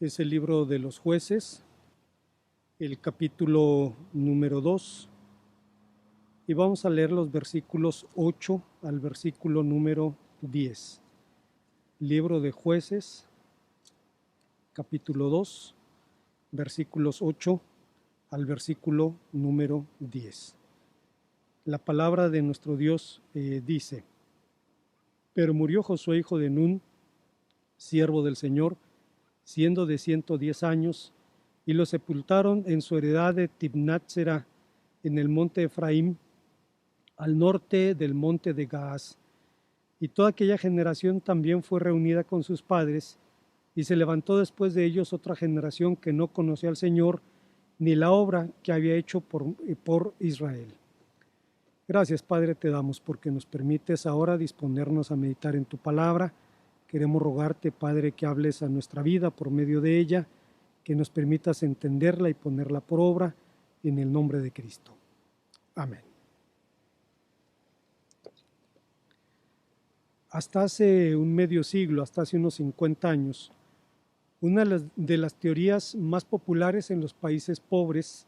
Es el libro de los Jueces, el capítulo número 2, y vamos a leer los versículos 8 al versículo número 10. Libro de Jueces, capítulo 2, versículos 8 al versículo número 10. La palabra de nuestro Dios dice: Pero murió Josué, hijo de Nun, siervo del Señor, siendo de 110 años, y lo sepultaron en su heredad de Timnat-Será, en el monte Efraín, al norte del monte de Gaas. Y toda aquella generación también fue reunida con sus padres, y se levantó después de ellos otra generación que no conocía al Señor, ni la obra que había hecho por Israel. Gracias, Padre, te damos porque nos permites ahora disponernos a meditar en tu palabra. Queremos rogarte, Padre, que hables a nuestra vida por medio de ella, que nos permitas entenderla y ponerla por obra, en el nombre de Cristo. Amén. Hasta hace un medio siglo, hasta hace unos 50 años, una de las teorías más populares en los países pobres,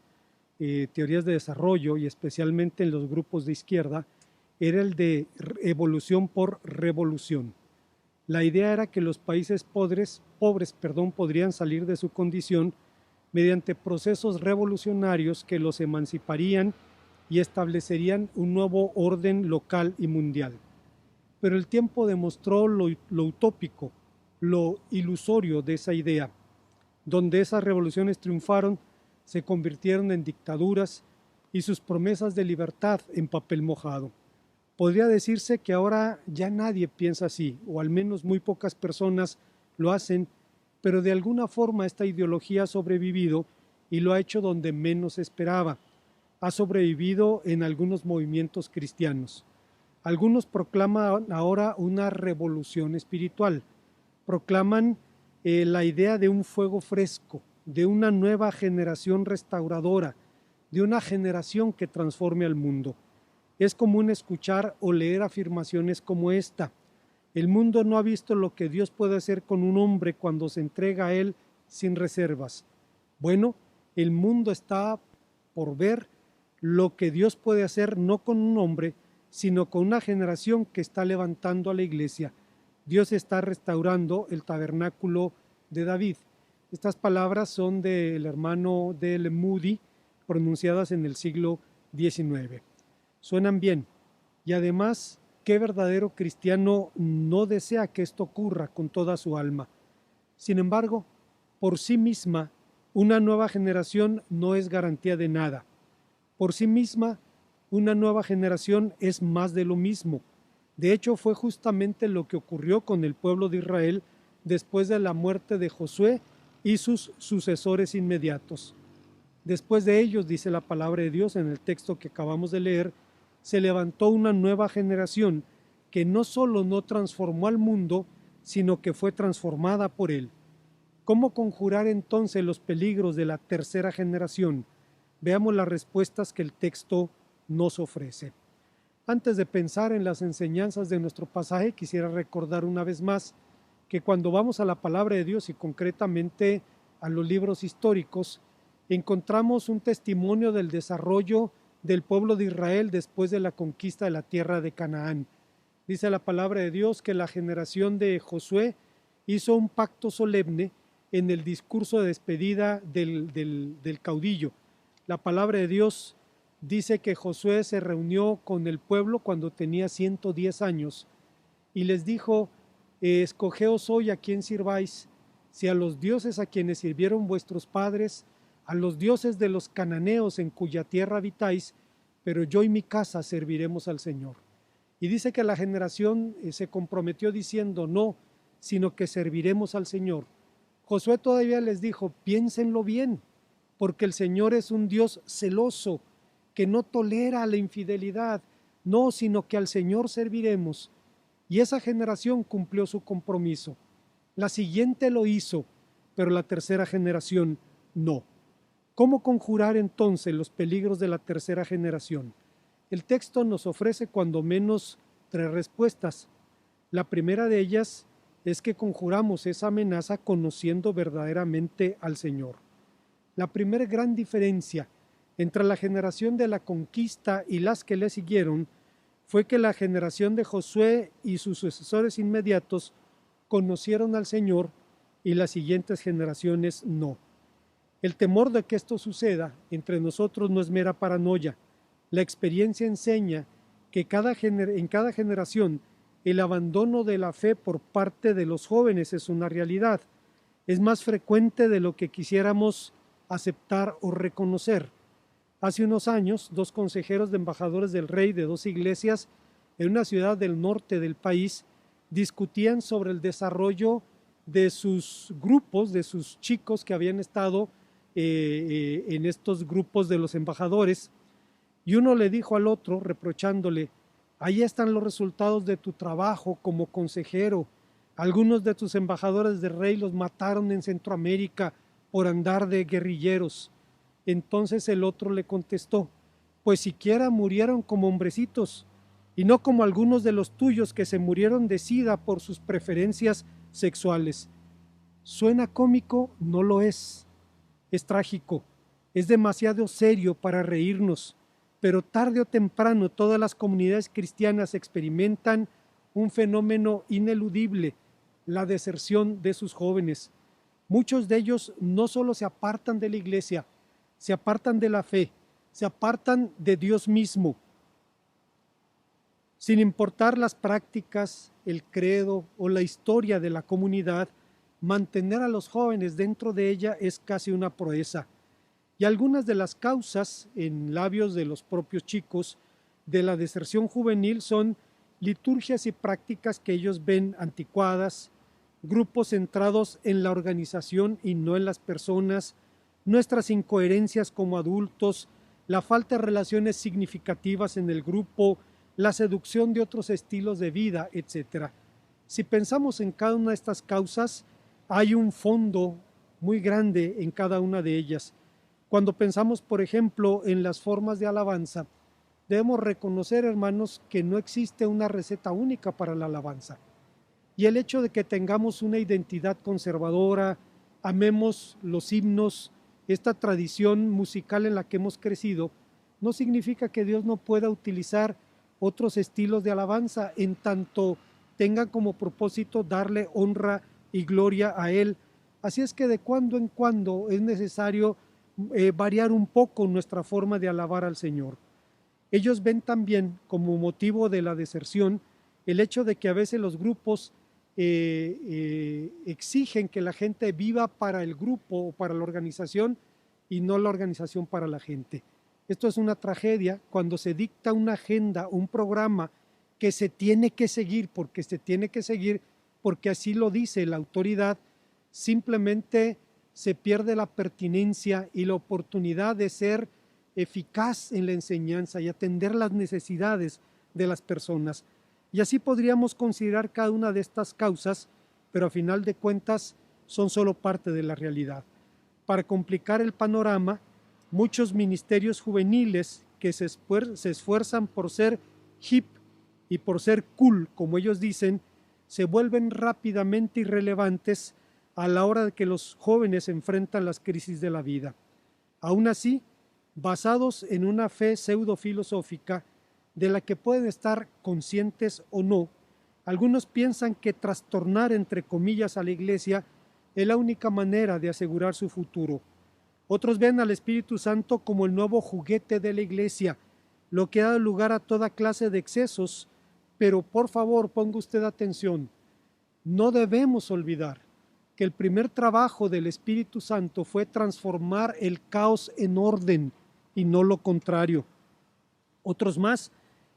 teorías de desarrollo y especialmente en los grupos de izquierda, era el de evolución por revolución. La idea era que los países pobres podrían salir de su condición mediante procesos revolucionarios que los emanciparían y establecerían un nuevo orden local y mundial. Pero el tiempo demostró lo utópico, lo ilusorio de esa idea. Donde esas revoluciones triunfaron, se convirtieron en dictaduras y sus promesas de libertad en papel mojado. Podría decirse que ahora ya nadie piensa así, o al menos muy pocas personas lo hacen, pero de alguna forma esta ideología ha sobrevivido y lo ha hecho donde menos esperaba. Ha sobrevivido en algunos movimientos cristianos. Algunos proclaman ahora una revolución espiritual. Proclaman la idea de un fuego fresco, de una nueva generación restauradora, de una generación que transforme al mundo. Es común escuchar o leer afirmaciones como esta: el mundo no ha visto lo que Dios puede hacer con un hombre cuando se entrega a él sin reservas. Bueno, el mundo está por ver lo que Dios puede hacer no con un hombre, sino con una generación que está levantando a la iglesia. Dios está restaurando el tabernáculo de David. Estas palabras son del hermano D.L. Moody, pronunciadas en el siglo XIX. Suenan bien, y además, ¿qué verdadero cristiano no desea que esto ocurra con toda su alma? Sin embargo, por sí misma, una nueva generación no es garantía de nada. Por sí misma, una nueva generación es más de lo mismo. De hecho, fue justamente lo que ocurrió con el pueblo de Israel después de la muerte de Josué y sus sucesores inmediatos. Después de ellos, dice la palabra de Dios en el texto que acabamos de leer, se levantó una nueva generación que no solo no transformó al mundo, sino que fue transformada por él. ¿Cómo conjurar entonces los peligros de la tercera generación? Veamos las respuestas que el texto nos ofrece. Antes de pensar en las enseñanzas de nuestro pasaje, quisiera recordar una vez más que cuando vamos a la palabra de Dios y concretamente a los libros históricos, encontramos un testimonio del desarrollo del pueblo de Israel después de la conquista de la tierra de Canaán. Dice la palabra de Dios que la generación de Josué hizo un pacto solemne en el discurso de despedida del caudillo. La palabra de Dios dice que Josué se reunió con el pueblo cuando tenía 110 años y les dijo: escogeos hoy a quién sirváis, si a los dioses a quienes sirvieron vuestros padres, a los dioses de los cananeos en cuya tierra habitáis, pero yo y mi casa serviremos al Señor. Y dice que la generación se comprometió diciendo: no, sino que serviremos al Señor. Josué todavía les dijo: piénsenlo bien, porque el Señor es un Dios celoso, que no tolera la infidelidad, no, sino que al Señor serviremos. Y esa generación cumplió su compromiso. La siguiente lo hizo, pero la tercera generación no. ¿Cómo conjurar entonces los peligros de la tercera generación? El texto nos ofrece cuando menos 3 respuestas. La primera de ellas es que conjuramos esa amenaza conociendo verdaderamente al Señor. La primera gran diferencia entre la generación de la conquista y las que le siguieron fue que la generación de Josué y sus sucesores inmediatos conocieron al Señor y las siguientes generaciones no. El temor de que esto suceda entre nosotros no es mera paranoia. La experiencia enseña que en cada generación el abandono de la fe por parte de los jóvenes es una realidad. Es más frecuente de lo que quisiéramos aceptar o reconocer. Hace unos años, dos consejeros de embajadores del rey de dos iglesias en una ciudad del norte del país discutían sobre el desarrollo de sus grupos, de sus chicos que habían estado en estos grupos de los embajadores, y uno le dijo al otro, reprochándole: ahí están los resultados de tu trabajo como consejero. Algunos de tus embajadores del rey los mataron en Centroamérica por andar de guerrilleros. Entonces el otro le contestó: pues siquiera murieron como hombrecitos, y no como algunos de los tuyos que se murieron de sida por sus preferencias sexuales. ¿Suena cómico? No lo es. Es trágico. Es demasiado serio para reírnos, pero tarde o temprano todas las comunidades cristianas experimentan un fenómeno ineludible: la deserción de sus jóvenes. Muchos de ellos no solo se apartan de la iglesia, se apartan de la fe, se apartan de Dios mismo. Sin importar las prácticas, el credo o la historia de la comunidad, mantener a los jóvenes dentro de ella es casi una proeza. Y algunas de las causas, en labios de los propios chicos, de la deserción juvenil son liturgias y prácticas que ellos ven anticuadas, grupos centrados en la organización y no en las personas, nuestras incoherencias como adultos, la falta de relaciones significativas en el grupo, la seducción de otros estilos de vida, etc. Si pensamos en cada una de estas causas, hay un fondo muy grande en cada una de ellas. Cuando pensamos, por ejemplo, en las formas de alabanza, debemos reconocer, hermanos, que no existe una receta única para la alabanza. Y el hecho de que tengamos una identidad conservadora, amemos los himnos, esta tradición musical en la que hemos crecido, no significa que Dios no pueda utilizar otros estilos de alabanza en tanto tengan como propósito darle honra y gloria a Él. Así es que de cuando en cuando es necesario variar un poco nuestra forma de alabar al Señor. Ellos ven también como motivo de la deserción el hecho de que a veces los grupos exigen que la gente viva para el grupo o para la organización y no la organización para la gente. Esto es una tragedia cuando se dicta una agenda, un programa que se tiene que seguir porque así lo dice la autoridad. Simplemente se pierde la pertinencia y la oportunidad de ser eficaz en la enseñanza y atender las necesidades de las personas. Y así podríamos considerar cada una de estas causas, pero a final de cuentas son solo parte de la realidad. Para complicar el panorama, muchos ministerios juveniles que se esfuerzan por ser hip y por ser cool, como ellos dicen, se vuelven rápidamente irrelevantes a la hora de que los jóvenes enfrentan las crisis de la vida. Aún así, basados en una fe pseudo-filosófica de la que pueden estar conscientes o no, algunos piensan que trastornar, entre comillas, a la iglesia es la única manera de asegurar su futuro. Otros ven al Espíritu Santo como el nuevo juguete de la iglesia, lo que ha dado lugar a toda clase de excesos, pero por favor ponga usted atención, no debemos olvidar que el primer trabajo del Espíritu Santo fue transformar el caos en orden y no lo contrario. Otros más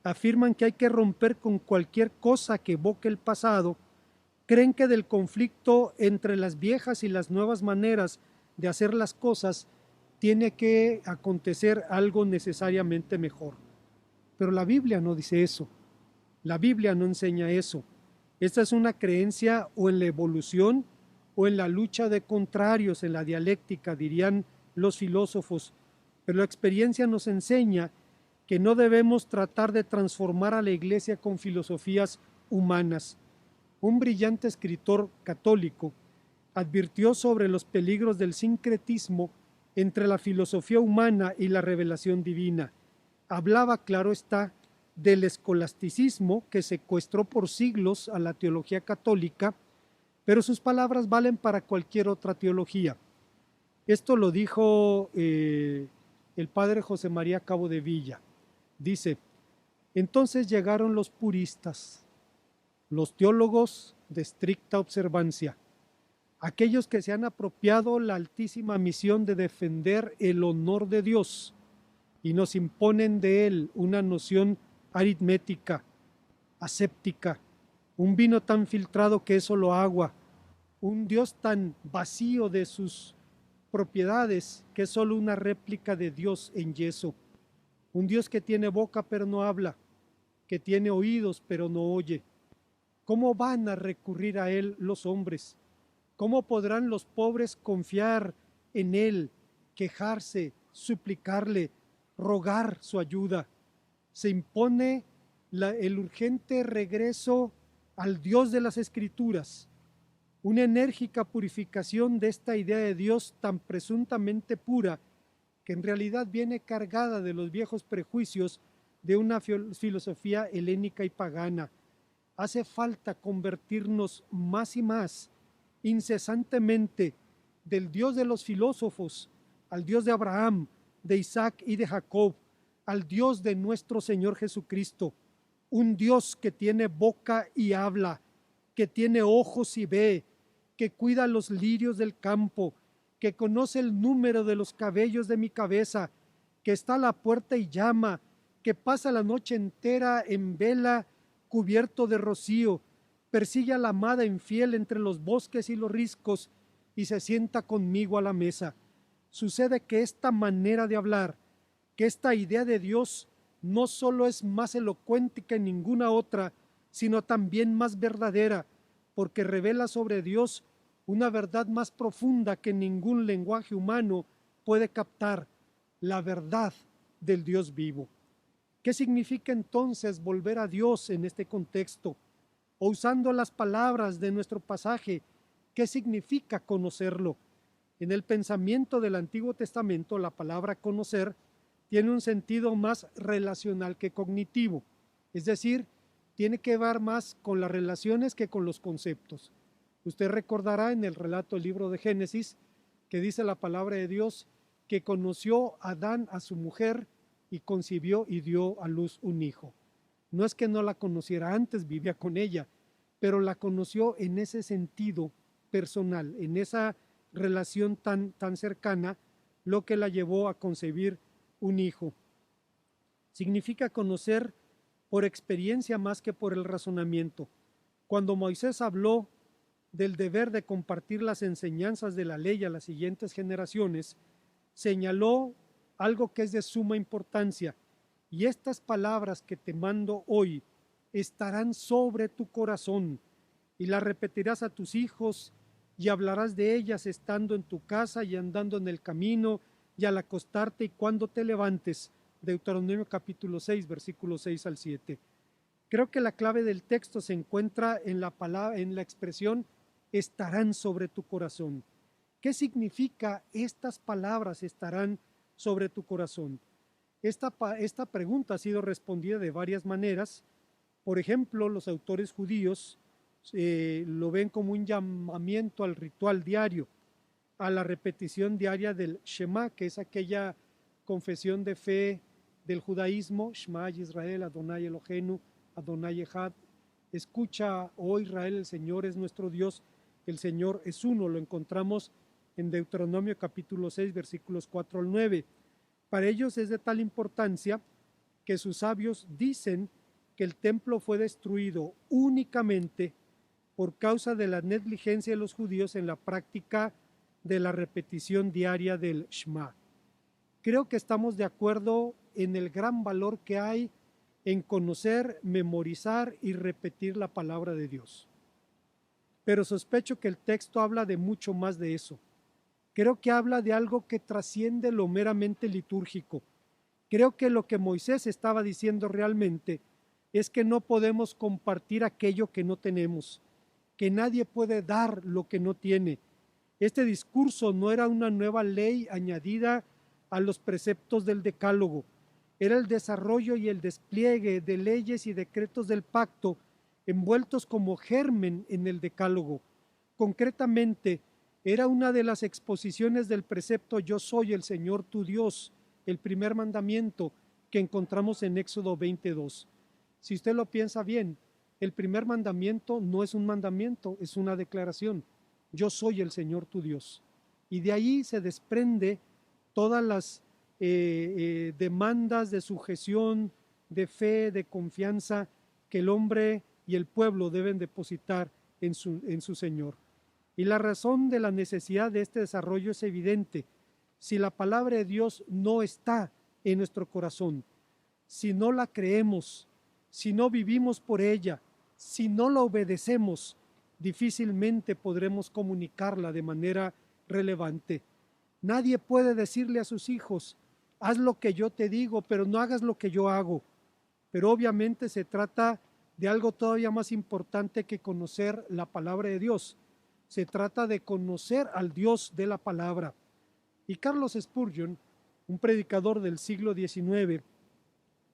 afirman que hay que romper con cualquier cosa que evoque el pasado, creen que del conflicto entre las viejas y las nuevas maneras de hacer las cosas tiene que acontecer algo necesariamente mejor. Pero la Biblia no dice eso, la Biblia no enseña eso. Esta es una creencia o en la evolución o en la lucha de contrarios, en la dialéctica, dirían los filósofos, pero la experiencia nos enseña que no debemos tratar de transformar a la iglesia con filosofías humanas. un brillante escritor católico, advirtió sobre los peligros del sincretismo entre la filosofía humana y la revelación divina. Hablaba, claro está, del escolasticismo que secuestró por siglos a la teología católica, pero sus palabras valen para cualquier otra teología. Esto lo dijo el padre José María Cabo de Villa. Dice: entonces llegaron los puristas, los teólogos de estricta observancia, aquellos que se han apropiado la altísima misión de defender el honor de Dios y nos imponen de él una noción aritmética, aséptica, un vino tan filtrado que es solo agua, un Dios tan vacío de sus propiedades que es solo una réplica de Dios en yeso, un Dios que tiene boca pero no habla, que tiene oídos pero no oye. ¿Cómo van a recurrir a él los hombres? ¿Cómo podrán los pobres confiar en él, quejarse, suplicarle, rogar su ayuda? Se impone el urgente regreso al Dios de las Escrituras, una enérgica purificación de esta idea de Dios tan presuntamente pura, que en realidad viene cargada de los viejos prejuicios de una filosofía helénica y pagana. Hace falta convertirnos más y más, incesantemente, del Dios de los filósofos al Dios de Abraham, de Isaac y de Jacob, al Dios de nuestro Señor Jesucristo, un Dios que tiene boca y habla, que tiene ojos y ve, que cuida los lirios del campo, que conoce el número de los cabellos de mi cabeza, que está a la puerta y llama, que pasa la noche entera en vela cubierto de rocío, persigue a la amada infiel entre los bosques y los riscos y se sienta conmigo a la mesa. Sucede que esta manera de hablar, que esta idea de Dios no solo es más elocuente que ninguna otra, sino también más verdadera, porque revela sobre Dios una verdad más profunda que ningún lenguaje humano puede captar, la verdad del Dios vivo. ¿Qué significa entonces volver a Dios en este contexto? O usando las palabras de nuestro pasaje, ¿qué significa conocerlo? En el pensamiento del Antiguo Testamento, la palabra conocer tiene un sentido más relacional que cognitivo, es decir, tiene que ver más con las relaciones que con los conceptos. Usted recordará en el relato del libro de Génesis que dice la palabra de Dios que conoció Adán a su mujer y concibió y dio a luz un hijo. No es que no la conociera antes, vivía con ella, pero la conoció en ese sentido personal, en esa relación tan cercana, lo que la llevó a concebir un hijo. Significa conocer por experiencia más que por el razonamiento. Cuando Moisés habló del deber de compartir las enseñanzas de la ley a las siguientes generaciones, señaló algo que es de suma importancia: y estas palabras que te mando hoy estarán sobre tu corazón, y las repetirás a tus hijos, y hablarás de ellas estando en tu casa y andando en el camino, y al acostarte y cuando te levantes. Deuteronomio capítulo 6, versículos 6 al 7. Creo que la clave del texto se encuentra en la expresión estarán sobre tu corazón. ¿Qué significa estas palabras estarán sobre tu corazón? Esta pregunta ha sido respondida de varias maneras. Por ejemplo, los autores judíos lo ven como un llamamiento al ritual diario, a la repetición diaria del Shema, que es aquella confesión de fe del judaísmo: Shema Israel, Adonai Eloheinu, Adonai Echad. Escucha, oh Israel, el Señor es nuestro Dios, el Señor es uno. Lo encontramos en Deuteronomio capítulo 6, versículos 4 al 9. Para ellos es de tal importancia que sus sabios dicen que el templo fue destruido únicamente por causa de la negligencia de los judíos en la práctica de la repetición diaria del Shema. Creo que estamos de acuerdo en el gran valor que hay en conocer, memorizar y repetir la palabra de Dios. Pero sospecho que el texto habla de mucho más de eso. Creo que habla de algo que trasciende lo meramente litúrgico. Creo que lo que Moisés estaba diciendo realmente es que no podemos compartir aquello que no tenemos, que nadie puede dar lo que no tiene. Este discurso no era una nueva ley añadida a los preceptos del Decálogo, era el desarrollo y el despliegue de leyes y decretos del pacto envueltos como germen en el Decálogo. Concretamente, era una de las exposiciones del precepto Yo soy el Señor tu Dios, el primer mandamiento que encontramos en Éxodo 22. Si usted lo piensa bien, el primer mandamiento no es un mandamiento, es una declaración. Yo soy el Señor tu Dios. Y de ahí se desprende todas las demandas de sujeción, de fe, de confianza que el hombre y el pueblo deben depositar en su Señor. Y la razón de la necesidad de este desarrollo es evidente. Si la palabra de Dios no está en nuestro corazón, si no la creemos, si no vivimos por ella, si no la obedecemos, difícilmente podremos comunicarla de manera relevante. Nadie puede decirle a sus hijos, haz lo que yo te digo, pero no hagas lo que yo hago. Pero obviamente se trata de algo todavía más importante que conocer la palabra de Dios. Se trata de conocer al Dios de la palabra. Y Carlos Spurgeon, un predicador del siglo XIX,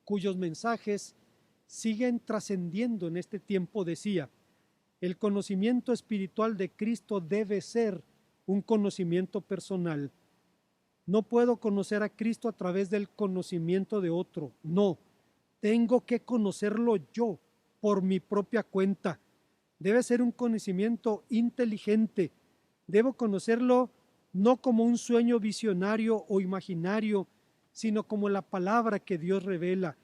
cuyos mensajes siguen trascendiendo en este tiempo, decía: el conocimiento espiritual de Cristo debe ser un conocimiento personal. No puedo conocer a Cristo a través del conocimiento de otro. No, tengo que conocerlo yo por mi propia cuenta. Debe ser un conocimiento inteligente. Debo conocerlo no como un sueño visionario o imaginario, sino como la palabra que Dios revela.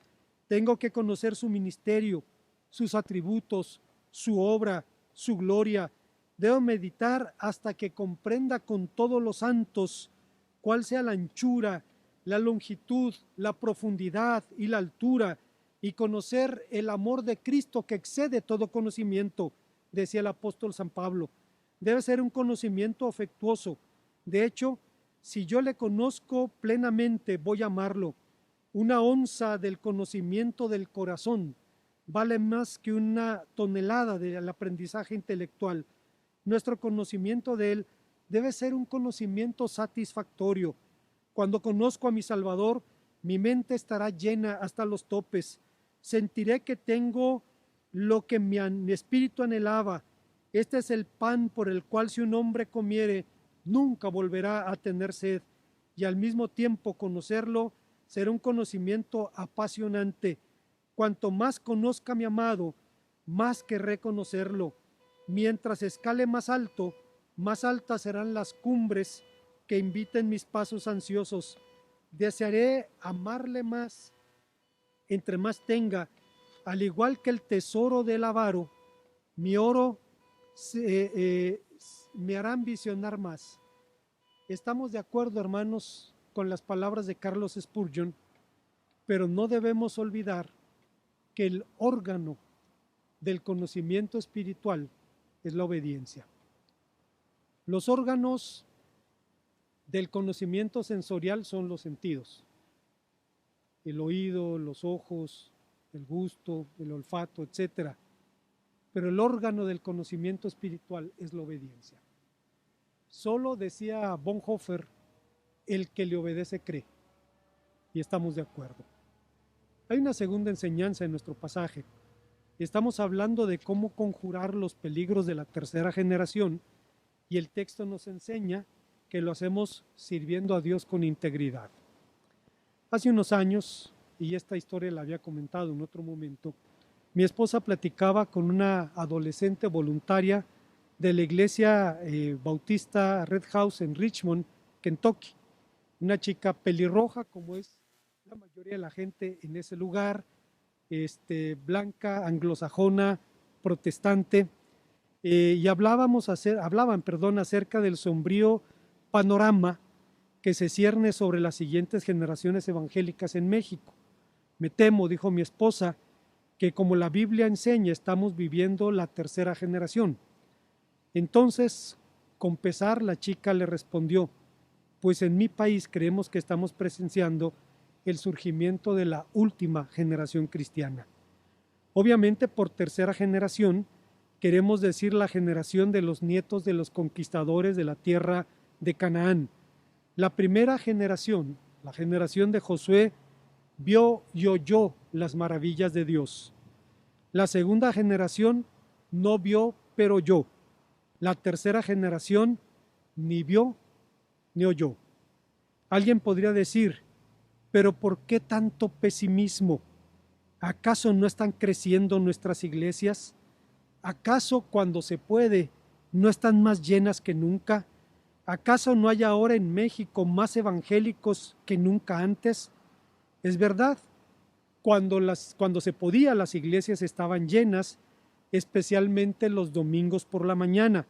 Tengo que conocer su ministerio, sus atributos, su obra, su gloria. Debo meditar hasta que comprenda con todos los santos cuál sea la anchura, la longitud, la profundidad y la altura, y conocer el amor de Cristo que excede todo conocimiento, decía el apóstol San Pablo. Debe ser un conocimiento afectuoso. De hecho, si yo le conozco plenamente, voy a amarlo. Una onza del conocimiento del corazón vale más que una tonelada del aprendizaje intelectual. Nuestro conocimiento de Él debe ser un conocimiento satisfactorio. Cuando conozco a mi Salvador, mi mente estará llena hasta los topes. Sentiré que tengo lo que mi espíritu anhelaba. Este es el pan por el cual si un hombre comiere, nunca volverá a tener sed. Y al mismo tiempo conocerlo será un conocimiento apasionante. Cuanto más conozca a mi amado, más querré conocerlo. Mientras escale más alto, más altas serán las cumbres que inviten mis pasos ansiosos. Desearé amarle más, entre más tenga, al igual que el tesoro del avaro, mi oro me hará ambicionar más. Estamos de acuerdo, hermanos, con las palabras de Carlos Spurgeon, pero no debemos olvidar que el órgano del conocimiento espiritual es la obediencia. Los órganos del conocimiento sensorial son los sentidos: el oído, los ojos, el gusto, el olfato, etc. Pero el órgano del conocimiento espiritual es la obediencia. Solo, decía Bonhoeffer, el que le obedece cree. Y estamos de acuerdo. Hay una segunda enseñanza en nuestro pasaje. Estamos hablando de cómo conjurar los peligros de la tercera generación, y el texto nos enseña que lo hacemos sirviendo a Dios con integridad. Hace unos años, y esta historia la había comentado en otro momento, mi esposa platicaba con una adolescente voluntaria de la iglesia bautista Red House en Richmond, Kentucky. Una chica pelirroja, como es la mayoría de la gente en ese lugar, blanca, anglosajona, protestante, y hablaban acerca del sombrío panorama que se cierne sobre las siguientes generaciones evangélicas en México. Me temo, dijo mi esposa, que como la Biblia enseña, estamos viviendo la tercera generación. Entonces, con pesar, la chica le respondió: pues en mi país creemos que estamos presenciando el surgimiento de la última generación cristiana. Obviamente, por tercera generación queremos decir la generación de los nietos de los conquistadores de la tierra de Canaán. La primera generación, la generación de Josué, vio y oyó las maravillas de Dios. La segunda generación no vio, pero oyó. La tercera generación ni vio ni oyó. Alguien podría decir, pero ¿por qué tanto pesimismo? ¿Acaso no están creciendo nuestras iglesias? ¿Acaso cuando se puede no están más llenas que nunca? ¿Acaso no hay ahora en México más evangélicos que nunca antes? Es verdad, cuando se podía las iglesias estaban llenas, especialmente los domingos por la mañana,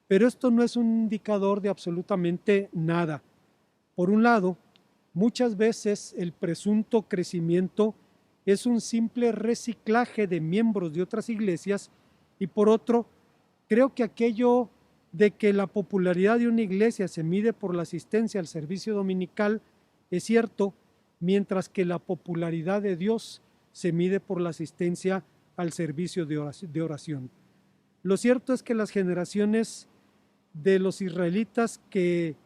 pero esto no es un indicador de absolutamente nada. Por un lado, muchas veces el presunto crecimiento es un simple reciclaje de miembros de otras iglesias y por otro, creo que aquello de que la popularidad de una iglesia se mide por la asistencia al servicio dominical es cierto, mientras que la popularidad de Dios se mide por la asistencia al servicio de oración. Lo cierto es que las generaciones de los israelitas que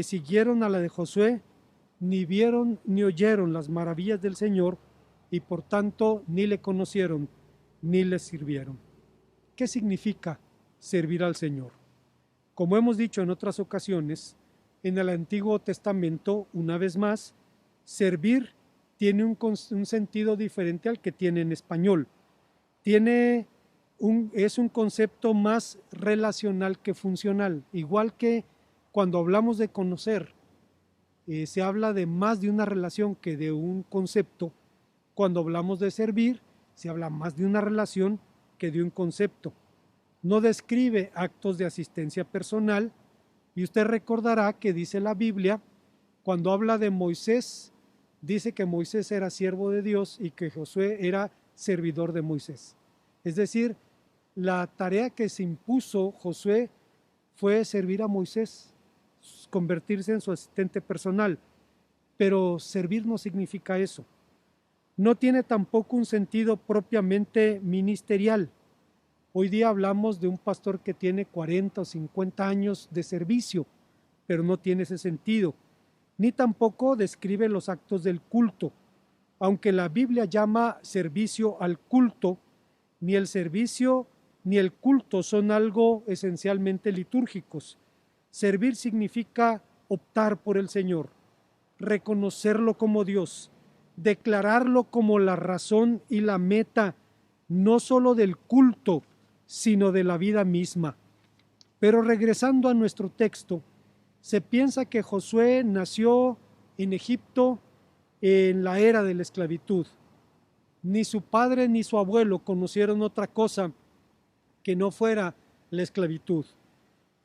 siguieron a la de Josué ni vieron ni oyeron las maravillas del Señor y por tanto ni le conocieron ni le sirvieron. ¿Qué significa servir al Señor? Como hemos dicho en otras ocasiones, en el Antiguo Testamento, una vez más, servir tiene un sentido diferente al que tiene en español. Es un concepto más relacional que funcional, igual que cuando hablamos de conocer, se habla de más de una relación que de un concepto. Cuando hablamos de servir, se habla más de una relación que de un concepto. No describe actos de asistencia personal, y usted recordará que dice la Biblia, cuando habla de Moisés, dice que Moisés era siervo de Dios y que Josué era servidor de Moisés. Es decir, la tarea que se impuso Josué fue servir a Moisés, convertirse en su asistente personal, pero servir no significa eso. No tiene tampoco un sentido propiamente ministerial. Hoy día hablamos de un pastor que tiene 40 o 50 años de servicio, pero no tiene ese sentido, ni tampoco describe los actos del culto. Aunque la Biblia llama servicio al culto, ni el servicio ni el culto son algo esencialmente litúrgicos. Servir significa optar por el Señor, reconocerlo como Dios, declararlo como la razón y la meta, no solo del culto, sino de la vida misma. Pero regresando a nuestro texto, se piensa que Josué nació en Egipto en la era de la esclavitud. Ni su padre ni su abuelo conocieron otra cosa que no fuera la esclavitud.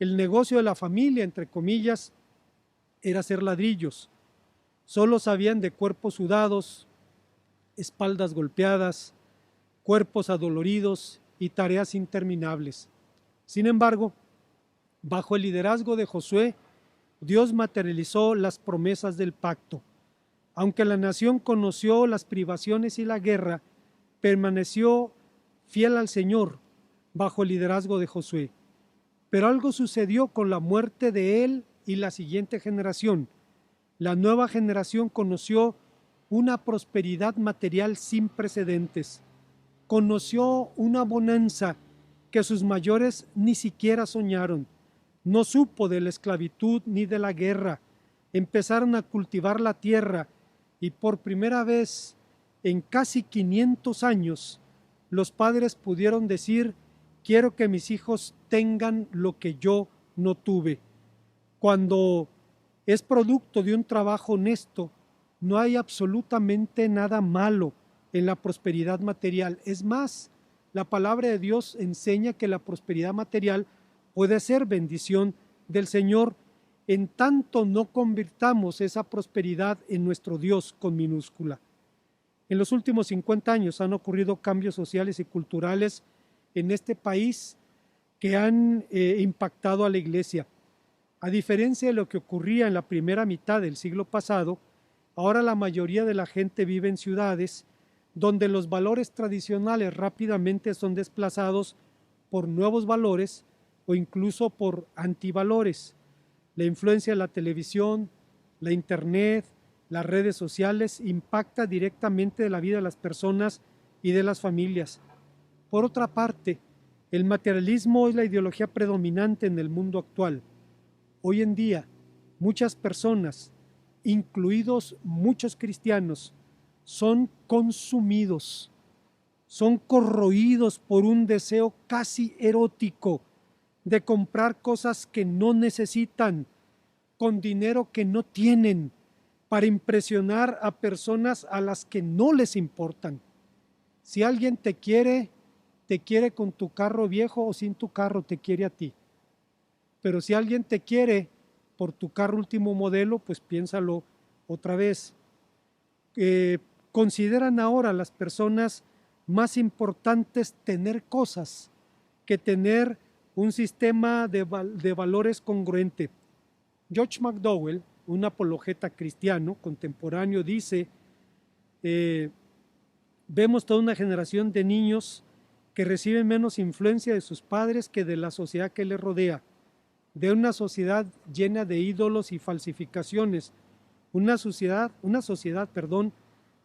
El negocio de la familia, entre comillas, era hacer ladrillos. Solo sabían de cuerpos sudados, espaldas golpeadas, cuerpos adoloridos y tareas interminables. Sin embargo, bajo el liderazgo de Josué, Dios materializó las promesas del pacto. Aunque la nación conoció las privaciones y la guerra, permaneció fiel al Señor bajo el liderazgo de Josué. Pero algo sucedió con la muerte de él y la siguiente generación. La nueva generación conoció una prosperidad material sin precedentes. Conoció una bonanza que sus mayores ni siquiera soñaron. No supo de la esclavitud ni de la guerra. Empezaron a cultivar la tierra y por primera vez en casi 500 años los padres pudieron decir: quiero que mis hijos tengan lo que yo no tuve. Cuando es producto de un trabajo honesto, no hay absolutamente nada malo en la prosperidad material. Es más, la palabra de Dios enseña que la prosperidad material puede ser bendición del Señor, en tanto no convirtamos esa prosperidad en nuestro Dios con minúscula. En los últimos 50 años han ocurrido cambios sociales y culturales en este país que han impactado a la Iglesia. A diferencia de lo que ocurría en la primera mitad del siglo pasado, ahora la mayoría de la gente vive en ciudades donde los valores tradicionales rápidamente son desplazados por nuevos valores o incluso por antivalores. La influencia de la televisión, la internet, las redes sociales impacta directamente de la vida de las personas y de las familias. Por otra parte, el materialismo es la ideología predominante en el mundo actual. Hoy en día, muchas personas, incluidos muchos cristianos, son consumidos, son corroídos por un deseo casi erótico de comprar cosas que no necesitan, con dinero que no tienen, para impresionar a personas a las que no les importan. Si alguien te quiere con tu carro viejo o sin tu carro, te quiere a ti. Pero si alguien te quiere por tu carro último modelo, pues piénsalo otra vez. Consideran ahora las personas más importantes tener cosas que tener un sistema de valores congruente. George McDowell, un apologeta cristiano contemporáneo, dice, vemos toda una generación de niños que reciben menos influencia de sus padres que de la sociedad que les rodea, de una sociedad llena de ídolos y falsificaciones, una sociedad,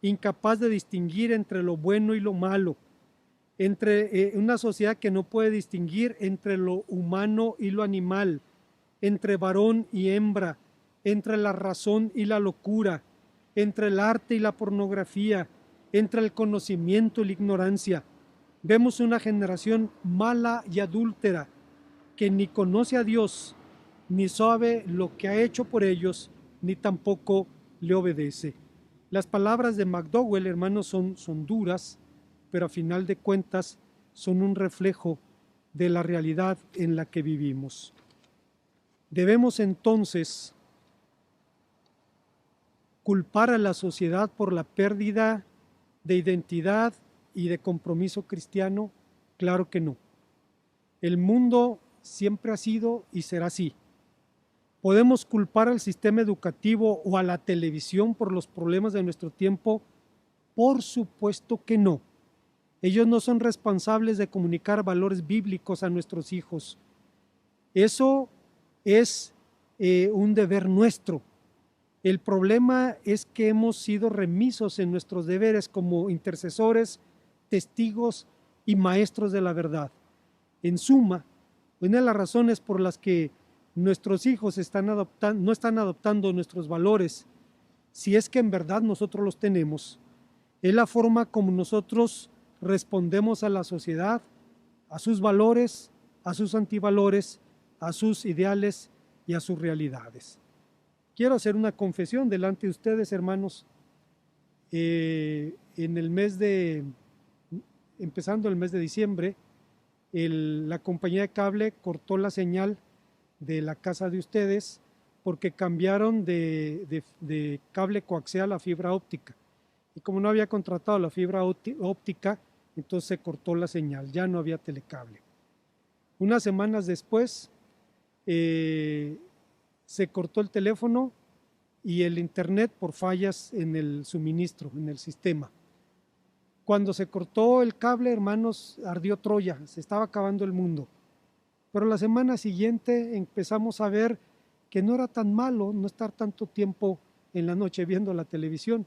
incapaz de distinguir entre lo bueno y lo malo, entre una sociedad que no puede distinguir entre lo humano y lo animal, entre varón y hembra, entre la razón y la locura, entre el arte y la pornografía, entre el conocimiento y la ignorancia. Vemos una generación mala y adúltera que ni conoce a Dios, ni sabe lo que ha hecho por ellos, ni tampoco le obedece. Las palabras de McDowell, hermanos, son duras, pero a final de cuentas son un reflejo de la realidad en la que vivimos. Debemos entonces culpar a la sociedad por la pérdida de identidad y de compromiso cristiano. Claro que no. El mundo siempre ha sido y será así. ¿Podemos culpar al sistema educativo o a la televisión por los problemas de nuestro tiempo? Por supuesto que no. Ellos no son responsables de comunicar valores bíblicos a nuestros hijos. Eso es un deber nuestro. El problema es que hemos sido remisos en nuestros deberes como intercesores, testigos y maestros de la verdad. En suma, una de las razones por las que nuestros hijos no están adoptando nuestros valores, si es que en verdad nosotros los tenemos, es la forma como nosotros respondemos a la sociedad, a sus valores, a sus antivalores, a sus ideales y a sus realidades. Quiero hacer una confesión delante de ustedes, hermanos. Empezando el mes de diciembre, la compañía de cable cortó la señal de la casa de ustedes porque cambiaron de cable coaxial a fibra óptica. Y como no había contratado la fibra óptica, entonces se cortó la señal, ya no había telecable. Unas semanas después se cortó el teléfono y el internet por fallas en el suministro, en el sistema. Cuando se cortó el cable, hermanos, ardió Troya, se estaba acabando el mundo. Pero la semana siguiente empezamos a ver que no era tan malo no estar tanto tiempo en la noche viendo la televisión.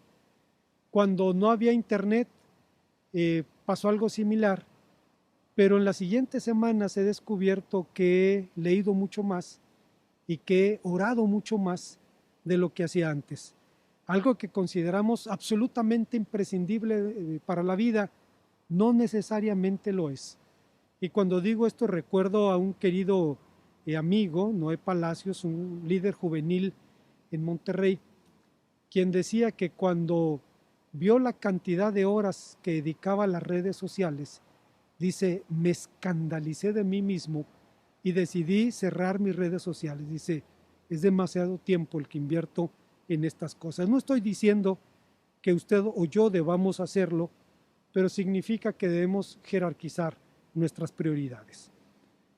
Cuando no había internet, pasó algo similar, pero en las siguientes semanas he descubierto que he leído mucho más y que he orado mucho más de lo que hacía antes. Algo que consideramos absolutamente imprescindible para la vida, no necesariamente lo es. Y cuando digo esto recuerdo a un querido amigo, Noé Palacios, un líder juvenil en Monterrey, quien decía que cuando vio la cantidad de horas que dedicaba a las redes sociales, dice, me escandalicé de mí mismo y decidí cerrar mis redes sociales. Dice, es demasiado tiempo el que invierto en estas cosas. No estoy diciendo que usted o yo debamos hacerlo, pero significa que debemos jerarquizar nuestras prioridades.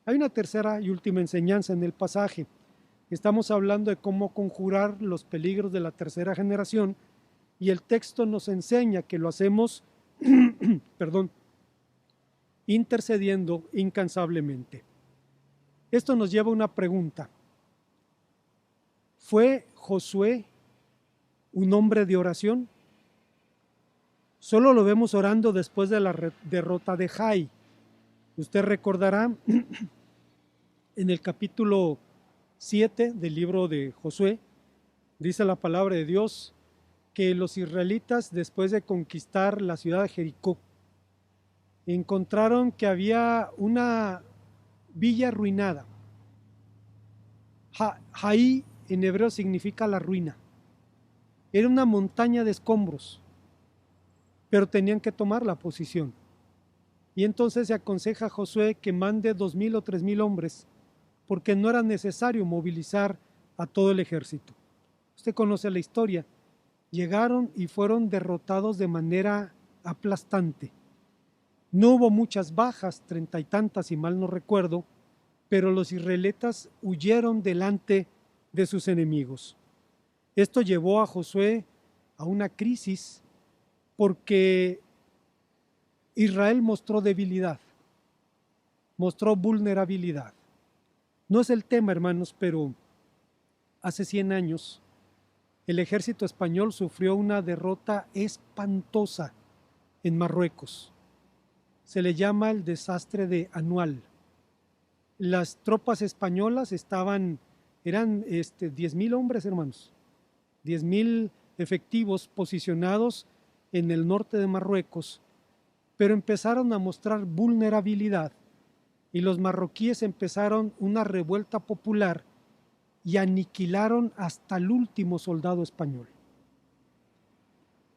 Hay una tercera y última enseñanza en el pasaje. Estamos hablando de cómo conjurar los peligros de la tercera generación y el texto nos enseña que lo hacemos intercediendo incansablemente. Esto nos lleva a una pregunta. ¿Fue Josué un hombre de oración? Solo lo vemos orando después de la derrota de Jai. Usted recordará en el capítulo 7 del libro de Josué, dice la palabra de Dios que los israelitas, después de conquistar la ciudad de Jericó, encontraron que había una villa arruinada. Jai en hebreo significa la ruina. Era una montaña de escombros, pero tenían que tomar la posición. Y entonces se aconseja a Josué que mande 2,000 o 3,000 hombres, porque no era necesario movilizar a todo el ejército. Usted conoce la historia. Llegaron y fueron derrotados de manera aplastante. No hubo muchas bajas, 30 y tantas si mal no recuerdo, pero los israelitas huyeron delante de sus enemigos. Esto llevó a Josué a una crisis porque Israel mostró debilidad, mostró vulnerabilidad. No es el tema, hermanos, pero hace 100 años el ejército español sufrió una derrota espantosa en Marruecos. Se le llama el desastre de Anual. Las tropas españolas eran 10,000 hombres, hermanos, 10,000 efectivos posicionados en el norte de Marruecos, pero empezaron a mostrar vulnerabilidad y los marroquíes empezaron una revuelta popular y aniquilaron hasta el último soldado español.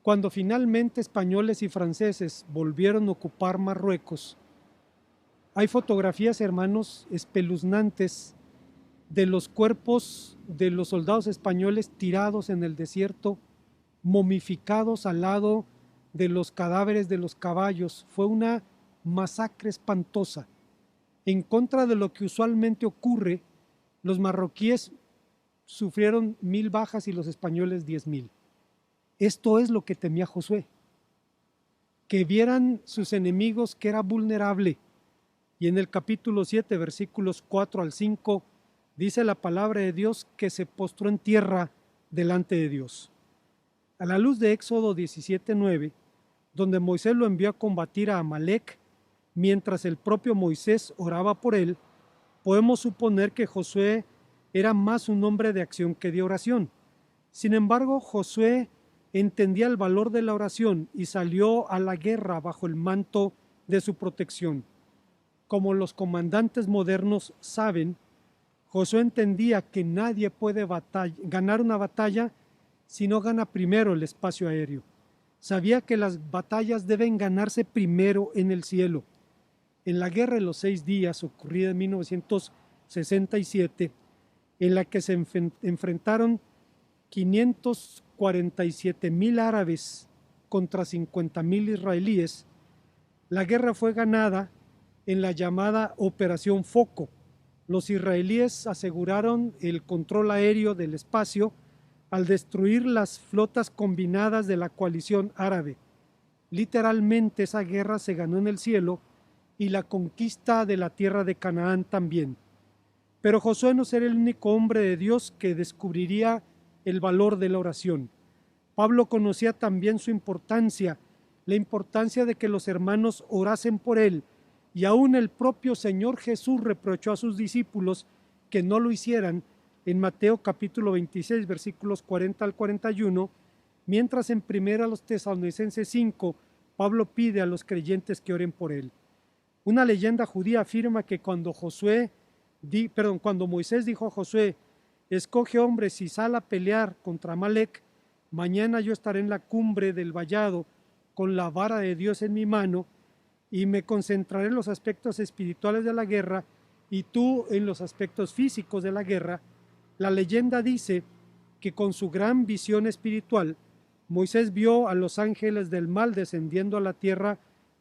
Cuando finalmente españoles y franceses volvieron a ocupar Marruecos, hay fotografías, hermanos, espeluznantes de los cuerpos de los soldados españoles tirados en el desierto, momificados al lado de los cadáveres de los caballos. Fue una masacre espantosa. En contra de lo que usualmente ocurre, los marroquíes sufrieron 1,000 bajas y los españoles 10,000. Esto es lo que temía Josué, que vieran sus enemigos que era vulnerable. Y en el capítulo 7, versículos 4 al 5, dice la palabra de Dios que se postró en tierra delante de Dios. A la luz de Éxodo 17:9, donde Moisés lo envió a combatir a Amalek, mientras el propio Moisés oraba por él, podemos suponer que Josué era más un hombre de acción que de oración. Sin embargo, Josué entendía el valor de la oración y salió a la guerra bajo el manto de su protección. Como los comandantes modernos saben, Josué entendía que nadie puede ganar una batalla si no gana primero el espacio aéreo. Sabía que las batallas deben ganarse primero en el cielo. En la Guerra de los 6 días, ocurrida en 1967, en la que se enfrentaron 547,000 árabes contra 50,000 israelíes, la guerra fue ganada en la llamada Operación Foco. Los israelíes aseguraron el control aéreo del espacio al destruir las flotas combinadas de la coalición árabe. Literalmente esa guerra se ganó en el cielo y la conquista de la tierra de Canaán también. Pero Josué no sería el único hombre de Dios que descubriría el valor de la oración. Pablo conocía también su importancia, la importancia de que los hermanos orasen por él, y aún el propio Señor Jesús reprochó a sus discípulos que no lo hicieran en Mateo capítulo 26, versículos 40 al 41, mientras en 1 Tesalonicenses 5, Pablo pide a los creyentes que oren por él. Una leyenda judía afirma que cuando Moisés dijo a Josué, escoge hombres y sal a pelear contra Amalek, mañana yo estaré en la cumbre del vallado con la vara de Dios en mi mano y me concentraré en los aspectos espirituales de la guerra y tú en los aspectos físicos de la guerra. La leyenda dice que con su gran visión espiritual, Moisés vio a los ángeles del mal descendiendo a la tierra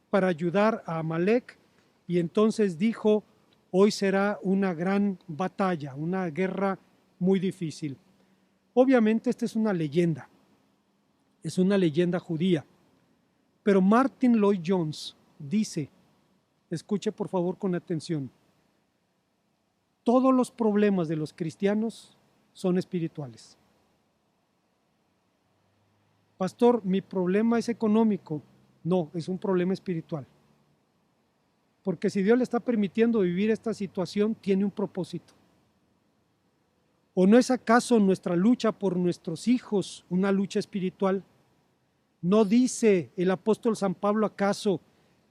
para ayudar a Amalek y entonces dijo, hoy será una gran batalla, una guerra muy difícil. Obviamente esta es una leyenda judía, pero Martin Lloyd-Jones dice Escuche por favor con atención. Todos los problemas de los cristianos son espirituales. Pastor, mi problema es económico. No, es un problema espiritual. Porque si Dios le está permitiendo vivir esta situación, tiene un propósito. ¿O no es acaso nuestra lucha por nuestros hijos una lucha espiritual? ¿No dice el apóstol San Pablo acaso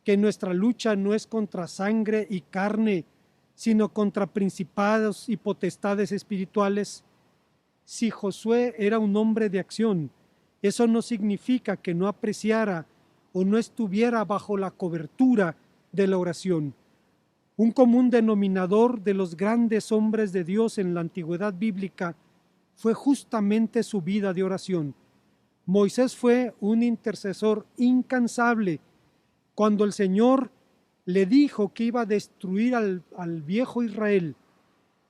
que nuestra lucha no es contra sangre y carne, sino contra principados y potestades espirituales? Si Josué era un hombre de acción, eso no significa que no apreciara o no estuviera bajo la cobertura de la oración. Un común denominador de los grandes hombres de Dios en la antigüedad bíblica fue justamente su vida de oración. Moisés fue un intercesor incansable. Cuando el Señor le dijo que iba a destruir al viejo Israel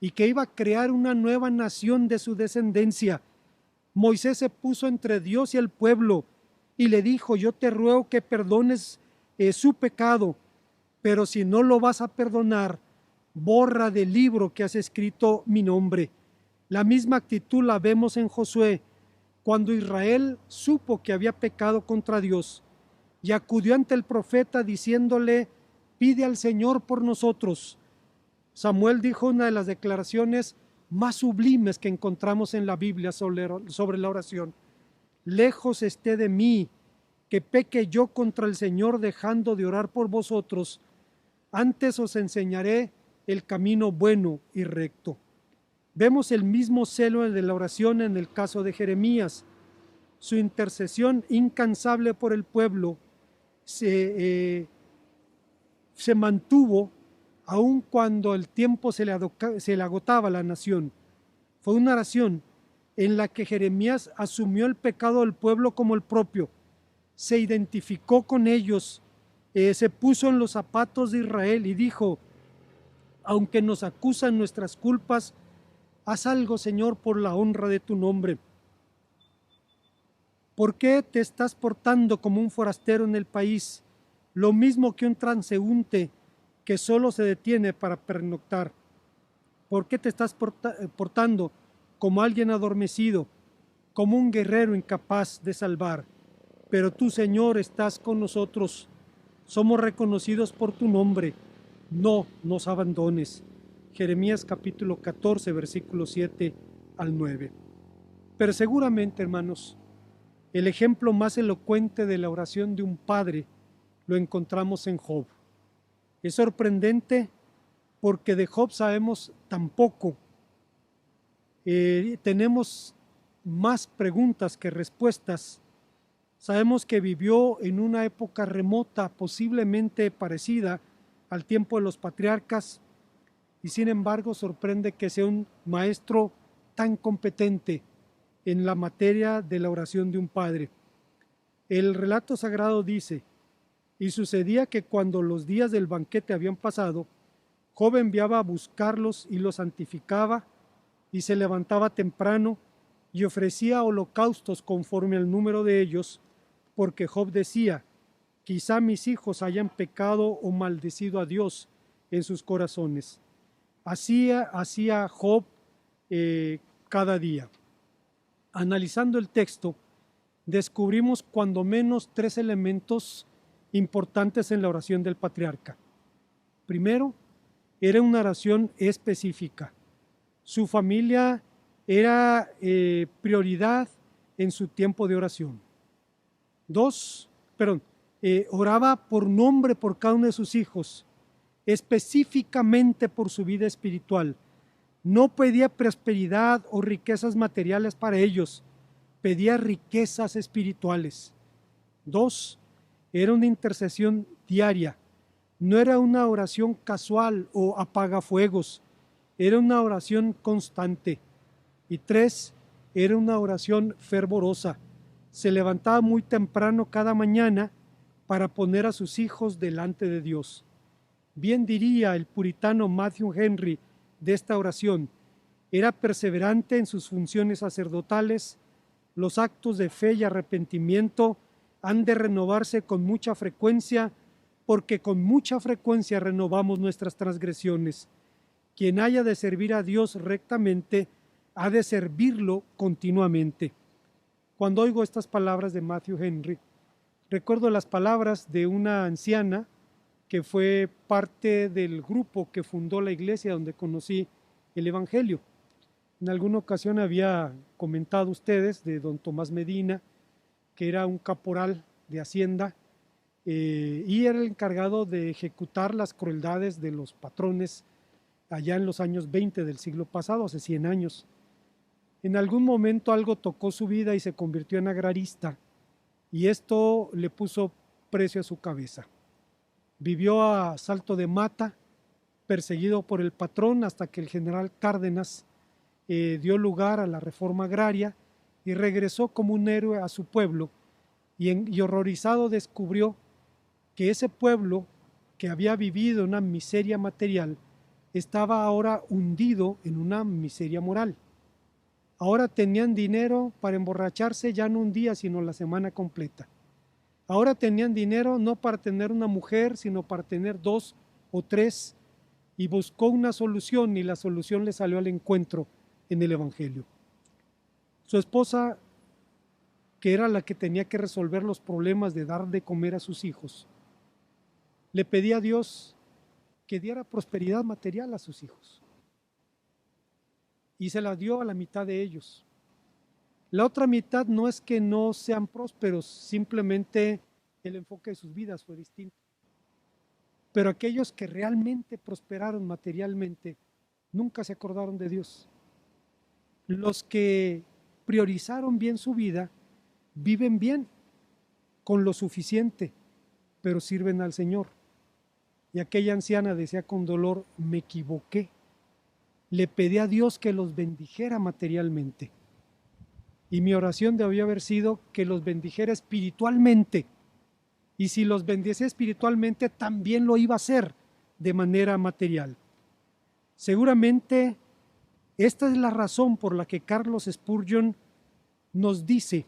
y que iba a crear una nueva nación de su descendencia, Moisés se puso entre Dios y el pueblo y le dijo: yo te ruego que perdones su pecado, pero si no lo vas a perdonar, borra del libro que has escrito mi nombre. La misma actitud la vemos en Josué, cuando Israel supo que había pecado contra Dios y acudió ante el profeta diciéndole: pide al Señor por nosotros. Samuel dijo una de las declaraciones más sublimes que encontramos en la Biblia sobre la oración: lejos esté de mí que peque yo contra el Señor dejando de orar por vosotros. Antes os enseñaré el camino bueno y recto. Vemos el mismo celo de la oración en el caso de Jeremías. Su intercesión incansable por el pueblo se mantuvo aun cuando el tiempo se le agotaba a la nación. Fue una oración en la que Jeremías asumió el pecado del pueblo como el propio, se identificó con ellos, se puso en los zapatos de Israel y dijo: aunque nos acusan nuestras culpas, haz algo, Señor, por la honra de tu nombre. ¿Por qué te estás portando como un forastero en el país, lo mismo que un transeúnte que solo se detiene para pernoctar? ¿Por qué te estás portando como alguien adormecido, como un guerrero incapaz de salvar? Pero tú, Señor, estás con nosotros. Somos reconocidos por tu nombre. No nos abandones. Jeremías capítulo 14, versículos 7 al 9. Pero seguramente, hermanos, el ejemplo más elocuente de la oración de un padre lo encontramos en Job. Es sorprendente porque de Job sabemos tan poco. Tenemos más preguntas que respuestas. Sabemos que vivió en una época remota, posiblemente parecida al tiempo de los patriarcas, y sin embargo sorprende que sea un maestro tan competente en la materia de la oración de un padre. El relato sagrado dice: y sucedía que cuando los días del banquete habían pasado, Job enviaba a buscarlos y los santificaba, y se levantaba temprano y ofrecía holocaustos conforme al número de ellos, porque Job decía: quizá mis hijos hayan pecado o maldecido a Dios en sus corazones. Hacía Job cada día. Analizando el texto, descubrimos cuando menos 3 elementos importantes en la oración del patriarca. Primero, era una oración específica. Su familia era prioridad en su tiempo de oración. Oraba por nombre por cada uno de sus hijos, específicamente por su vida espiritual. No pedía prosperidad o riquezas materiales para ellos, pedía riquezas espirituales. 2, era una intercesión diaria, no era una oración casual o apagafuegos, era una oración constante. Y 3, era una oración fervorosa. Se levantaba muy temprano cada mañana para poner a sus hijos delante de Dios. Bien diría el puritano Matthew Henry de esta oración: era perseverante en sus funciones sacerdotales. Los actos de fe y arrepentimiento han de renovarse con mucha frecuencia, porque con mucha frecuencia renovamos nuestras transgresiones. Quien haya de servir a Dios rectamente, ha de servirlo continuamente. Cuando oigo estas palabras de Matthew Henry, recuerdo las palabras de una anciana que fue parte del grupo que fundó la iglesia donde conocí el Evangelio. En alguna ocasión había comentado ustedes de don Tomás Medina, que era un caporal de Hacienda y era el encargado de ejecutar las crueldades de los patrones allá en los años 20 del siglo pasado, hace 100 años. En algún momento algo tocó su vida y se convirtió en agrarista, y esto le puso precio a su cabeza. Vivió a salto de mata, perseguido por el patrón, hasta que el general Cárdenas dio lugar a la reforma agraria y regresó como un héroe a su pueblo, y horrorizado descubrió que ese pueblo que había vivido una miseria material estaba ahora hundido en una miseria moral. Ahora tenían dinero para emborracharse ya no un día, sino la semana completa. Ahora tenían dinero no para tener una mujer, sino para tener 2 o 3, y buscó una solución, y la solución le salió al encuentro en el Evangelio. Su esposa, que era la que tenía que resolver los problemas de dar de comer a sus hijos, le pedía a Dios que diera prosperidad material a sus hijos, y se la dio a la mitad de ellos. La otra mitad no es que no sean prósperos, simplemente el enfoque de sus vidas fue distinto. Pero aquellos que realmente prosperaron materialmente nunca se acordaron de Dios. Los que priorizaron bien su vida viven bien, con lo suficiente, pero sirven al Señor. Y aquella anciana decía con dolor: me equivoqué. Le pedí a Dios que los bendijera materialmente. Y mi oración debió haber sido que los bendijera espiritualmente. Y si los bendecía espiritualmente, también lo iba a hacer de manera material. Seguramente esta es la razón por la que Carlos Spurgeon nos dice: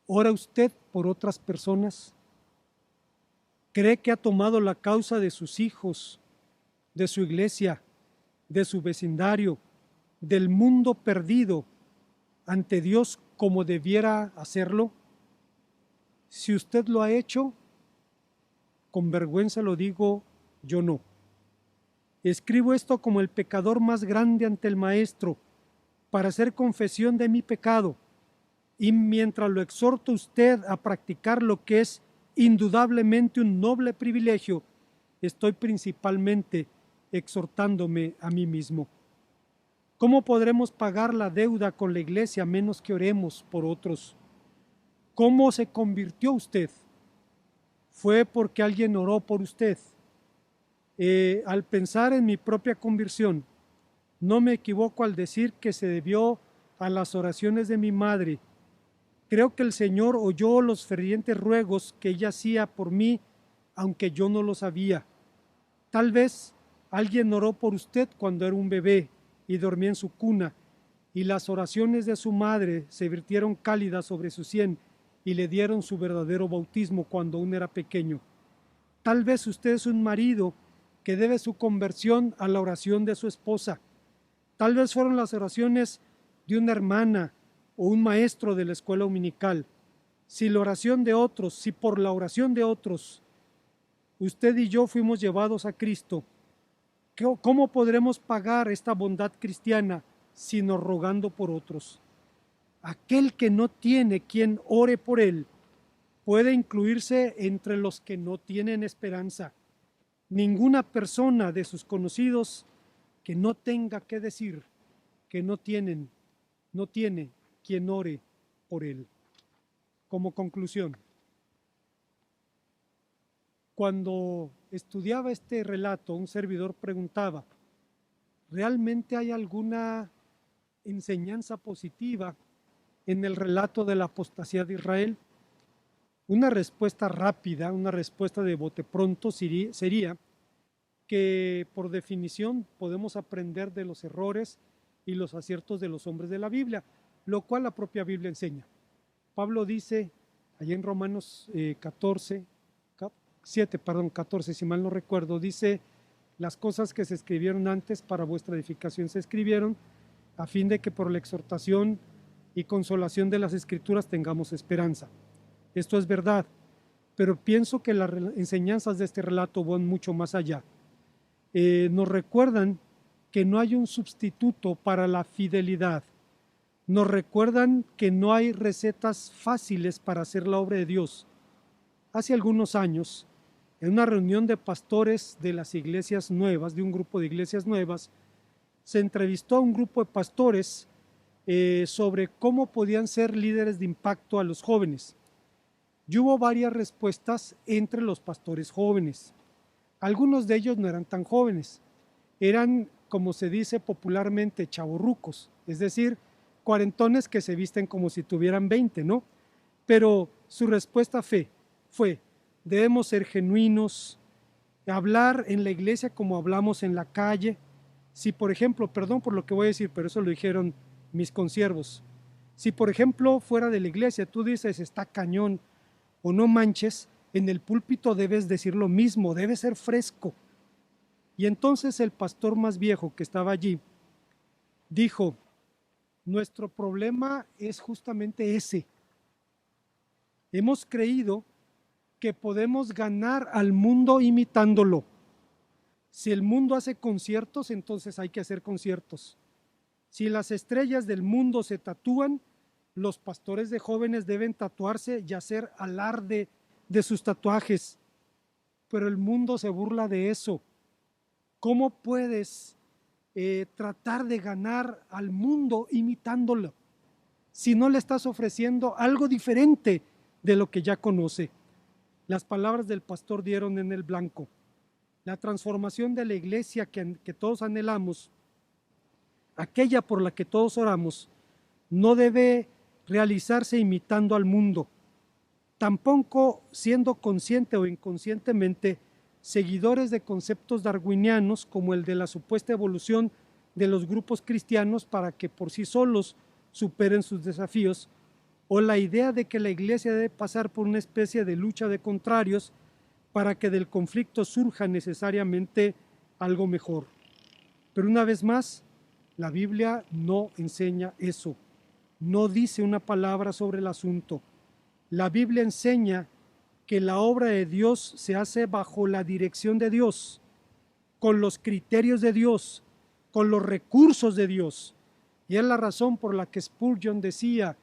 ¿ora usted por otras personas? ¿Cree que ha tomado la causa de sus hijos, de su iglesia, de su vecindario, del mundo perdido ante Dios como debiera hacerlo? Si usted lo ha hecho, con vergüenza lo digo, yo no. Escribo esto como el pecador más grande ante el Maestro, para hacer confesión de mi pecado, y mientras lo exhorto a usted a practicar lo que es indudablemente un noble privilegio, estoy principalmente exhortándome a mí mismo. ¿Cómo podremos pagar la deuda con la iglesia a menos que oremos por otros? ¿Cómo se convirtió usted? Fue porque alguien oró por usted. Al pensar en mi propia conversión, no me equivoco al decir que se debió a las oraciones de mi madre. Creo que el Señor oyó los fervientes ruegos que ella hacía por mí, aunque yo no lo sabía. Tal vez alguien oró por usted cuando era un bebé y dormía en su cuna, y las oraciones de su madre se virtieron cálidas sobre su sien y le dieron su verdadero bautismo cuando aún era pequeño. Tal vez usted es un marido que debe su conversión a la oración de su esposa. Tal vez fueron las oraciones de una hermana o un maestro de la escuela dominical. Si la oración de otros, si por la oración de otros usted y yo fuimos llevados a Cristo, ¿cómo podremos pagar esta bondad cristiana sino rogando por otros? Aquel que no tiene quien ore por él puede incluirse entre los que no tienen esperanza. Ninguna persona de sus conocidos que no tenga que decir que no tiene quien ore por él. Como conclusión, cuando estudiaba este relato, un servidor preguntaba: ¿realmente hay alguna enseñanza positiva en el relato de la apostasía de Israel? Una respuesta rápida, una respuesta de bote pronto sería que por definición podemos aprender de los errores y los aciertos de los hombres de la Biblia, lo cual la propia Biblia enseña. Pablo dice allá en Romanos 14, 14, si mal no recuerdo, dice: las cosas que se escribieron antes para vuestra edificación se escribieron, a fin de que por la exhortación y consolación de las Escrituras tengamos esperanza. Esto es verdad, pero pienso que las enseñanzas de este relato van mucho más allá. Nos recuerdan que no hay un sustituto para la fidelidad. Nos recuerdan que no hay recetas fáciles para hacer la obra de Dios. Hace algunos años, en una reunión de pastores de las iglesias nuevas, de un grupo de iglesias nuevas, se entrevistó a un grupo de pastores sobre cómo podían ser líderes de impacto a los jóvenes. Y hubo varias respuestas entre los pastores jóvenes. Algunos de ellos no eran tan jóvenes, eran, como se dice popularmente, chavorrucos, es decir, cuarentones que se visten como si tuvieran 20, ¿no? Pero su respuesta fue: debemos ser genuinos, hablar en la iglesia como hablamos en la calle. Si, por ejemplo, perdón por lo que voy a decir, pero eso lo dijeron mis consiervos, si, por ejemplo, fuera de la iglesia tú dices está cañón o no manches, en el púlpito debes decir lo mismo, debe ser fresco. Y entonces el pastor más viejo que estaba allí dijo: nuestro problema es justamente ese. Hemos creído que podemos ganar al mundo imitándolo. Si el mundo hace conciertos, entonces hay que hacer conciertos. Si las estrellas del mundo se tatúan, los pastores de jóvenes deben tatuarse y hacer alarde de sus tatuajes. Pero el mundo se burla de eso. ¿Cómo puedes tratar de ganar al mundo imitándolo si no le estás ofreciendo algo diferente de lo que ya conoce? Las palabras del pastor dieron en el blanco. La transformación de la iglesia que todos anhelamos, aquella por la que todos oramos, no debe realizarse imitando al mundo, tampoco siendo consciente o inconscientemente seguidores de conceptos darwinianos como el de la supuesta evolución de los grupos cristianos para que por sí solos superen sus desafíos, o la idea de que la iglesia debe pasar por una especie de lucha de contrarios para que del conflicto surja necesariamente algo mejor. Pero una vez más, la Biblia no enseña eso, no dice una palabra sobre el asunto. La Biblia enseña que la obra de Dios se hace bajo la dirección de Dios, con los criterios de Dios, con los recursos de Dios. Y es la razón por la que Spurgeon decía: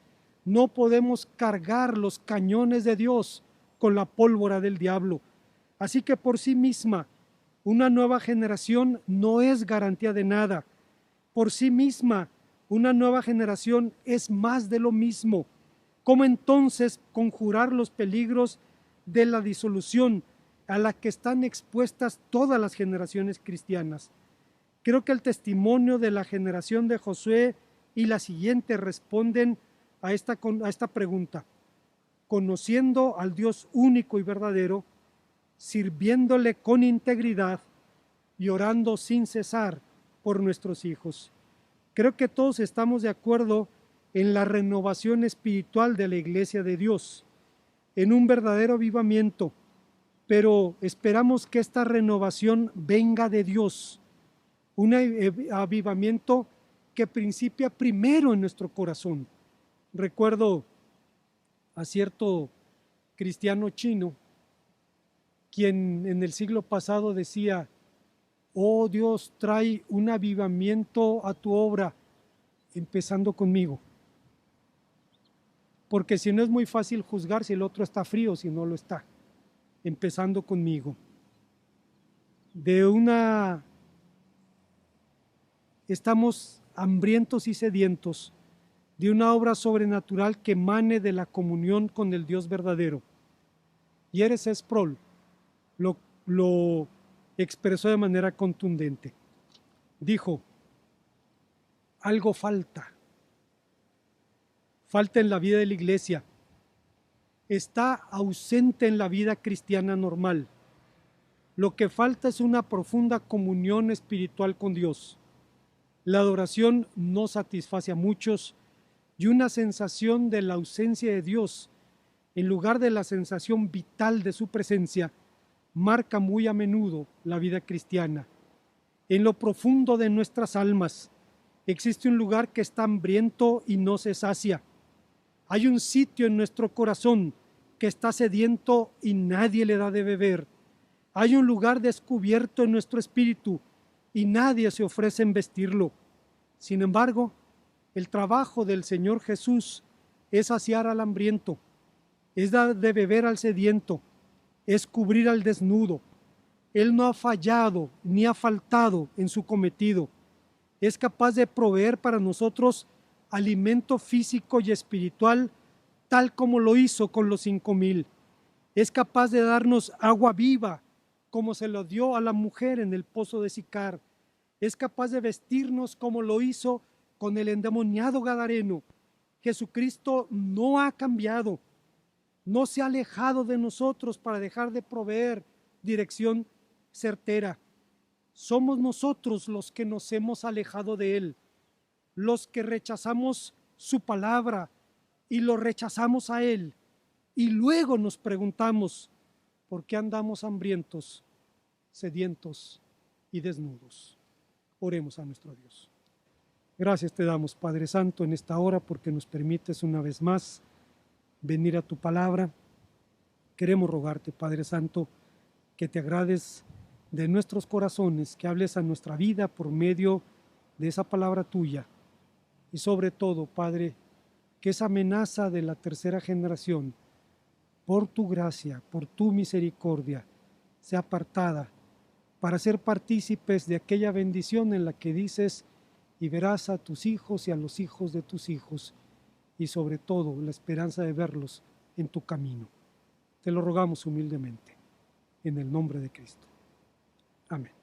no podemos cargar los cañones de Dios con la pólvora del diablo. Así que por sí misma, una nueva generación no es garantía de nada. Por sí misma, una nueva generación es más de lo mismo. ¿Cómo entonces conjurar los peligros de la disolución a la que están expuestas todas las generaciones cristianas? Creo que el testimonio de la generación de Josué y la siguiente responden a esta pregunta: conociendo al Dios único y verdadero, sirviéndole con integridad y orando sin cesar por nuestros hijos. Creo que todos estamos de acuerdo en la renovación espiritual de la Iglesia de Dios, en un verdadero avivamiento, pero esperamos que esta renovación venga de Dios, un avivamiento que principia primero en nuestro corazón. Recuerdo a cierto cristiano chino, quien en el siglo pasado decía: oh Dios, trae un avivamiento a tu obra, empezando conmigo. Porque si no, es muy fácil juzgar si el otro está frío, si no lo está, empezando conmigo. Estamos hambrientos y sedientos de una obra sobrenatural que emane de la comunión con el Dios verdadero. Y R.C. Sproul lo expresó de manera contundente. Dijo: algo falta en la vida de la iglesia, está ausente en la vida cristiana normal. Lo que falta es una profunda comunión espiritual con Dios. La adoración no satisface a muchos, y una sensación de la ausencia de Dios, en lugar de la sensación vital de su presencia, marca muy a menudo la vida cristiana. En lo profundo de nuestras almas existe un lugar que está hambriento y no se sacia. Hay un sitio en nuestro corazón que está sediento y nadie le da de beber. Hay un lugar descubierto en nuestro espíritu y nadie se ofrece en vestirlo. Sin embargo, el trabajo del Señor Jesús es saciar al hambriento, es dar de beber al sediento, es cubrir al desnudo. Él no ha fallado ni ha faltado en su cometido. Es capaz de proveer para nosotros alimento físico y espiritual, tal como lo hizo con los 5,000. Es capaz de darnos agua viva, como se lo dio a la mujer en el pozo de Sicar. Es capaz de vestirnos como lo hizo con el endemoniado gadareno. Jesucristo no ha cambiado, no se ha alejado de nosotros para dejar de proveer dirección certera. Somos nosotros los que nos hemos alejado de Él, los que rechazamos su palabra y lo rechazamos a Él. Y luego nos preguntamos, ¿por qué andamos hambrientos, sedientos y desnudos? Oremos a nuestro Dios. Gracias te damos, Padre Santo, en esta hora porque nos permites una vez más venir a tu palabra. Queremos rogarte, Padre Santo, que te agrades de nuestros corazones, que hables a nuestra vida por medio de esa palabra tuya. Y sobre todo, Padre, que esa amenaza de la tercera generación, por tu gracia, por tu misericordia, sea apartada para ser partícipes de aquella bendición en la que dices, y verás a tus hijos y a los hijos de tus hijos, y sobre todo la esperanza de verlos en tu camino. Te lo rogamos humildemente, en el nombre de Cristo. Amén.